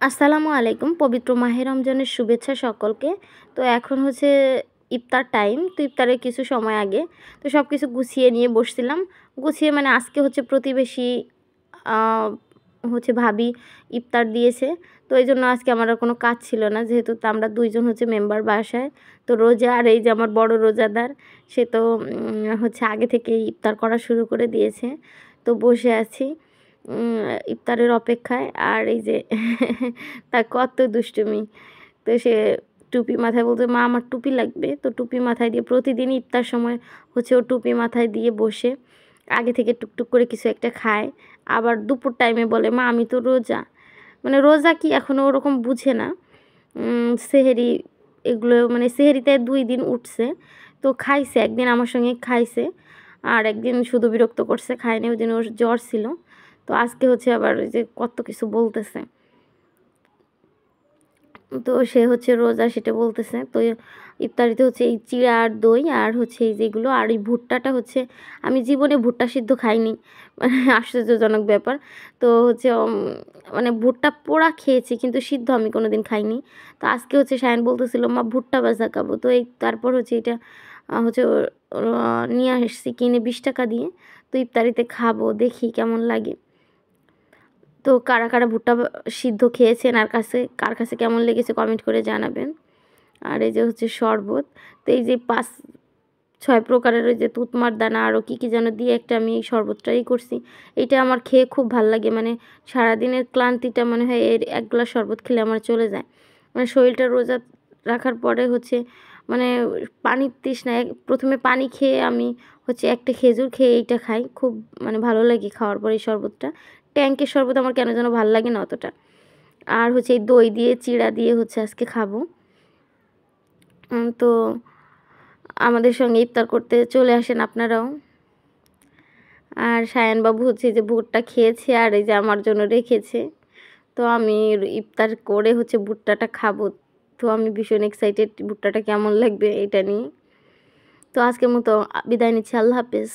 আসসালামু আলাইকুম। পবিত্র মাহে রমজানের শুভেচ্ছা সকলকে। তো এখন হচ্ছে ইফতার টাইম। তো ইফতারের কিছু সময় আগে তো সব কিছু গুছিয়ে নিয়ে বসছিলাম। গুছিয়ে মানে আজকে হচ্ছে প্রতিবেশী আ হচ্ছে ভাবি ইফতার দিয়েছে। তো এইজন্য আজকে আমার আর কোনো কাজ ছিল না। যেহেতু আমরা ২ জন হচ্ছে মেম্বার বাসায়। তো রোজা আর এই যে আমার বড় রোজাদার সে তো হচ্ছে আগে থেকেই ইফতার করা শুরু করে দিয়েছে। তো বসে আছি ইফতারের অপেক্ষায়। আর এই যে তার কত দুষ্টুমি। তো সে টুপি মাথায় বলছে, মা আমার টুপি লাগবে। তো টুপি মাথায় দিয়ে প্রতিদিন ইফতার সময় হচ্ছে ও টুপি মাথায় দিয়ে বসে আগে থেকে টুকটুক করে কিছু একটা খায়। আবার দুপুর টাইমে বলে, মা আমি তো রোজা। মানে রোজা কি এখনও ওরকম বুঝে না। সেহরি এগুলো মানে সেহরিতে ২ দিন উঠছে। তো খাইছে, একদিন আমার সঙ্গে খাইছে আর একদিন শুধু বিরক্ত করছে, খায়নি। ওই দিন ওর জ্বর ছিল। তো আজকে হচ্ছে আবার ওই যে কত কিছু বলতেছে। তো সে হচ্ছে রোজা সেটা বলতেছে। তো ইফতারিতে হচ্ছে এই চিড়া আর দই আর হচ্ছে এই যেগুলো আর এই ভুট্টাটা হচ্ছে আমি জীবনে ভুট্টা সিদ্ধ খাইনি। মানে আশ্চর্যজনক ব্যাপার। তো হচ্ছে মানে ভুট্টা পোড়া খেয়েছি কিন্তু সিদ্ধ আমি কোনো দিন খাইনি। তো আজকে হচ্ছে সায়ন বলতেছিল, মা ভুট্টা ভাজা খাবো। তো এই তারপর হচ্ছে এটা হচ্ছে নিয়ে আসছি কিনে ২০ টাকা দিয়ে। তো ইফতারিতে খাবো, দেখি কেমন লাগে। তো কারা কারা ভুট্টা সিদ্ধ খেয়েছেন আর কার কাছে কেমন লেগেছে কমেন্ট করে জানাবেন। আর এই যে হচ্ছে শরবত। তো এই যে ৫-৬ প্রকারের ওই যে তুতমার দানা আরও কী কী যেন দিয়ে একটা আমি এই শরবতটাই করছি। এইটা আমার খেয়ে খুব ভাল লাগে। মানে সারাদিনের ক্লান্তিটা মনে হয় এর ১ গ্লাস শরবত খেলে আমার চলে যায়। মানে শরীরটা রোজা রাখার পরে হচ্ছে মানে পানির তৃষ্ণায় প্রথমে পানি খেয়ে আমি হচ্ছে একটা খেজুর খেয়ে এইটা খাই। খুব মানে ভালো লাগে খাওয়ার পরে এই শরবতটা। ট্যাঙ্কের শরবত আমার কেন যেন ভাল লাগে না অতটা। আর হচ্ছে এই দই দিয়ে চিড়া দিয়ে হচ্ছে আজকে খাবো। তো আমাদের সঙ্গে ইফতার করতে চলে আসেন আপনারাও। আর সায়ানবাবু হচ্ছে যে ভুট্টা খেয়েছে আর এই যে আমার জন্য রেখেছে। তো আমি ইফতার করে হচ্ছে ভুট্টাটা খাবো। তো আমি ভীষণ এক্সাইটেড ভুট্টাটা কেমন লাগবে এটা নিয়ে। তো আজকের মতো বিদায় নিচ্ছি। আল্লাহ হাফেজ।